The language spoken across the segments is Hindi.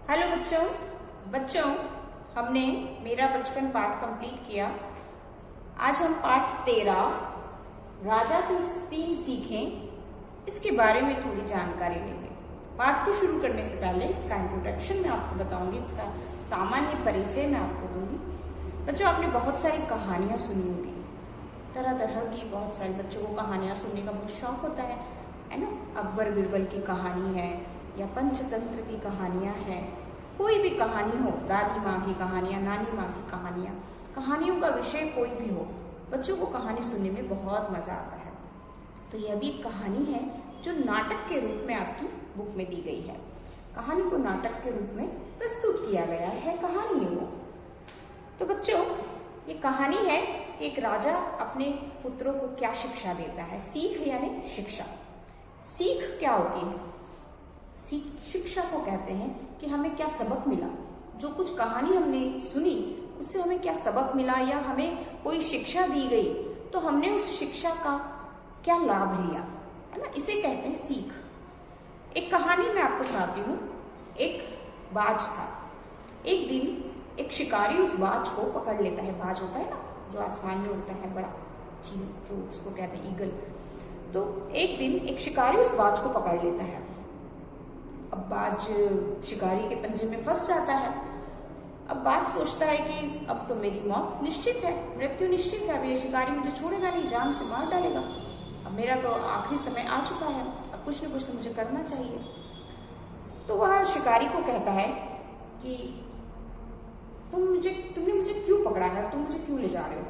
हेलो बच्चों हमने मेरा बचपन पाठ कंप्लीट किया। आज हम पाठ 13 राजा की 3 सीखें इसके बारे में थोड़ी जानकारी लेंगे। पाठ को शुरू करने से पहले इसका इंट्रोडक्शन मैं आपको बताऊंगी, इसका सामान्य परिचय मैं आपको दूंगी। बच्चों, आपने बहुत सारी कहानियां सुनी होगी, तरह तरह की बहुत सारे बच्चों को कहानियां सुनने का बहुत शौक होता है ना। अकबर बिरबल की कहानी है या पंचतंत्र की कहानियां हैं, कोई भी कहानी हो, दादी माँ की कहानियां, नानी माँ की कहानियां, कहानियों का विषय कोई भी हो, बच्चों को कहानी सुनने में बहुत मजा आता है। तो यह भी एक कहानी है जो नाटक के रूप में आपकी बुक में दी गई है। कहानी को नाटक के रूप में प्रस्तुत किया गया है, कहानी है वो। तो बच्चों, ये कहानी है कि एक राजा अपने पुत्रों को क्या शिक्षा देता है। सीख यानी शिक्षा। सीख क्या होती है? सीख शिक्षा को कहते हैं कि हमें क्या सबक मिला, जो कुछ कहानी हमने सुनी उससे हमें क्या सबक मिला या हमें कोई शिक्षा दी गई तो हमने उस शिक्षा का क्या लाभ लिया, है ना, इसे कहते हैं सीख। एक कहानी मैं आपको सुनाती हूँ। एक बाज था। एक दिन एक शिकारी उस बाज को पकड़ लेता है। बाज होता है ना जो आसमान में उड़ता है, बड़ा चील, जो उसको कहते हैं ईगल। तो एक दिन एक शिकारी उस बाज को पकड़ लेता है। अब बाज शिकारी के पंजे में फंस जाता है। अब बाज सोचता है कि अब तो मेरी मौत निश्चित है, मृत्यु निश्चित है, अब ये शिकारी मुझे छोड़ेगा नहीं, जान से मार डालेगा। अब मेरा तो आखिरी समय आ चुका है, अब कुछ न कुछ तो मुझे करना चाहिए। तो वह शिकारी को कहता है कि तुमने मुझे क्यों पकड़ा है, तुम मुझे क्यों ले जा रहे हो?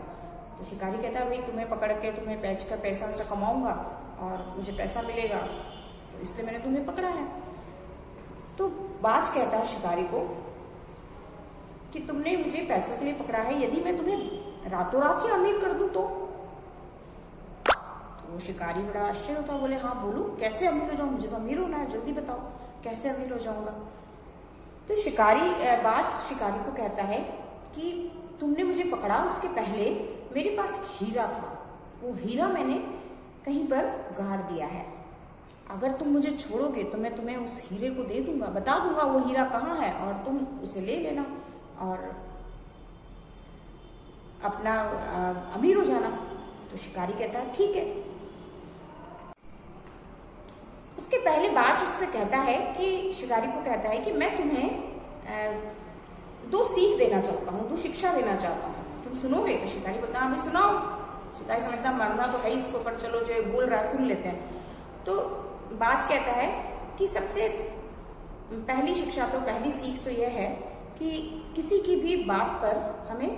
तो शिकारी कहता है, भाई तुम्हें पकड़ के तुम्हें बेच कर पैसा वैसा कमाऊंगा और मुझे पैसा मिलेगा, तो इसलिए मैंने तुम्हें पकड़ा है। तो बाज कहता है शिकारी को कि तुमने मुझे पैसों के लिए पकड़ा है, यदि मैं तुम्हें रातों रात ही अमीर कर दूं तो वो शिकारी बड़ा आश्चर्य होता, बोले हाँ बोलूं, कैसे अमीर हो जाऊं, मुझे तो अमीर होना है, जल्दी बताओ कैसे अमीर हो जाऊंगा। तो बाज शिकारी को कहता है कि तुमने मुझे पकड़ा, उसके पहले मेरे पास एक हीरा था, वो हीरा मैंने कहीं पर गाड़ दिया है। अगर तुम मुझे छोड़ोगे तो मैं तुम्हें उस हीरे को दे दूंगा, बता दूंगा वो हीरा कहाँ है और तुम उसे ले लेना और अपना अमीर हो जाना। तो शिकारी कहता है ठीक है। उसके पहले बाज उससे कहता है कि शिकारी को कहता है कि मैं तुम्हें 2 सीख देना चाहता हूँ, 2 शिक्षा देना चाहता हूँ, तुम सुनोगे? तो शिकारी बोलता है हमें सुनाओ। शिकारी समझता मरना तो है इसको, पर चलो जो बोल रहा है सुन लेते हैं। तो बाज कहता है कि सबसे पहली शिक्षा तो पहली सीख तो यह है कि किसी की भी बात पर हमें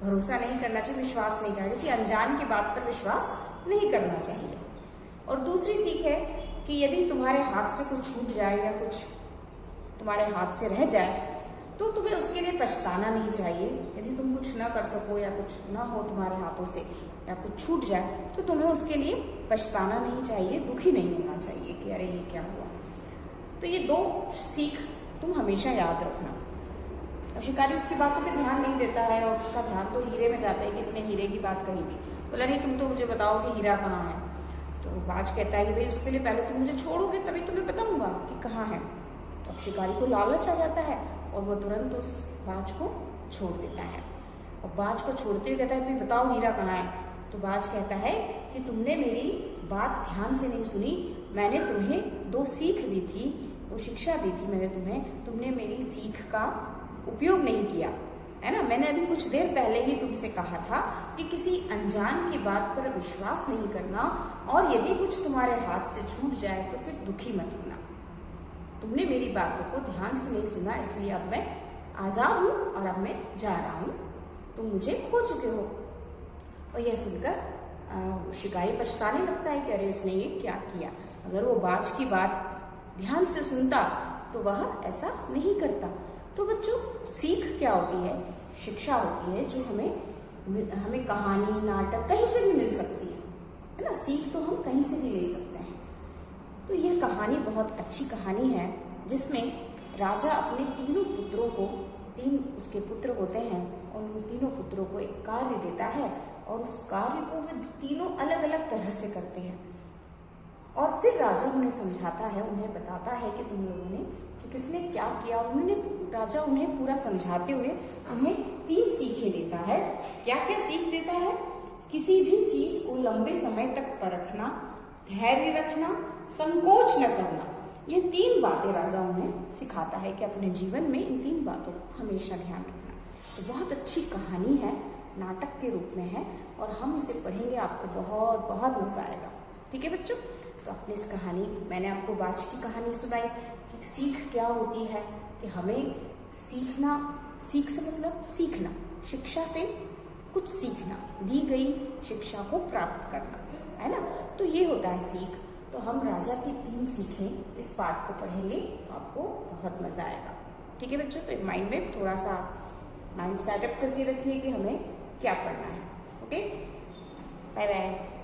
भरोसा नहीं करना चाहिए, विश्वास नहीं करना, किसी अनजान की बात पर विश्वास नहीं करना चाहिए। और दूसरी सीख है कि यदि तुम्हारे हाथ से कुछ छूट जाए या कुछ तुम्हारे हाथ से रह जाए तो तुम्हें उसके लिए पछताना नहीं चाहिए। यदि तुम कुछ ना कर सको या कुछ ना हो तुम्हारे हाथों से या कुछ छूट जाए तो तुम्हें उसके लिए पछताना नहीं चाहिए, दुखी नहीं होना चाहिए कि अरे ये क्या हुआ। तो ये 2 सीख तुम हमेशा याद रखना। अब शिकारी उसकी बातों पे ध्यान नहीं देता है और उसका ध्यान तो हीरे में जाता है कि इसने हीरे की बात कही थी। बोला नहीं, तुम तो मुझे बताओ कि हीरा कहाँ है। तो बाज कहता है कि भाई उसके लिए पहले तुम मुझे छोड़ोगे तभी तुम्हें बताऊंगा कि कहाँ है। तो अब शिकारी को लालच आ जाता है और वो तुरंत उस बाज को छोड़ देता है। और बाज को छोड़ते हुए कहता है भाई बताओ हीरा कहाँ है। तो बाज कहता है कि तुमने मेरी बात ध्यान से नहीं सुनी, मैंने तुम्हें 2 सीख दी थी, 2 शिक्षा दी थी मैंने तुम्हें, तुमने मेरी सीख का उपयोग नहीं किया, है ना। मैंने अभी कुछ देर पहले ही तुमसे कहा था कि किसी अनजान की बात पर विश्वास नहीं करना और यदि कुछ तुम्हारे हाथ से छूट जाए तो फिर दुखी मत होना। तुमने मेरी बातों को ध्यान से नहीं सुना, इसलिए अब मैं आजाद हूँ और अब मैं जा रहा हूँ, तुम मुझे खो चुके हो। और यह सुनकर शिकारी पछताने लगता है कि अरे उसने ये क्या किया। अगर वो बाज की बात ध्यान से सुनता तो वह ऐसा नहीं करता। तो बच्चों, सीख क्या होती है? शिक्षा होती है जो हमें कहानी, नाटक कहीं से भी मिल सकती है ना। सीख तो हम कहीं से भी ले सकते हैं। तो यह कहानी बहुत अच्छी कहानी है जिसमें राजा अपने 3 पुत्रों को, 3 उसके पुत्र होते हैं, और उन 3 पुत्रों को एक कार्य देता है और उस कार्य को वे तीनों अलग अलग तरह से करते हैं। और फिर राजा उन्हें समझाता है, उन्हें बताता है कि तुम लोगों ने कि किसने क्या किया। उन्होंने राजा उन्हें पूरा समझाते हुए उन्हें 3 सीखें देता है। क्या क्या सीख देता है? किसी भी चीज को लंबे समय तक परखना, धैर्य रखना, संकोच न करना। ये 3 बातें राजा उन्हें सिखाता है कि अपने जीवन में इन 3 बातों को हमेशा ध्यान रखना। तो बहुत अच्छी कहानी है, नाटक के रूप में है और हम इसे पढ़ेंगे, आपको बहुत बहुत मजा आएगा। ठीक है बच्चों, तो आपने इस कहानी, मैंने आपको बाज की कहानी सुनाई कि सीख क्या होती है, कि हमें सीखना, सीख से मतलब सीखना, शिक्षा से कुछ सीखना, दी गई शिक्षा को प्राप्त करना, है ना। तो ये होता है सीख। तो हम राजा की 3 सीखें इस पाठ को पढ़ेंगे तो आपको बहुत मजा आएगा। ठीक है बच्चों, तो माइंड में थोड़ा सा माइंड सेटअप करके रखिए कि हमें क्या पढ़ना है। Okay, bye bye.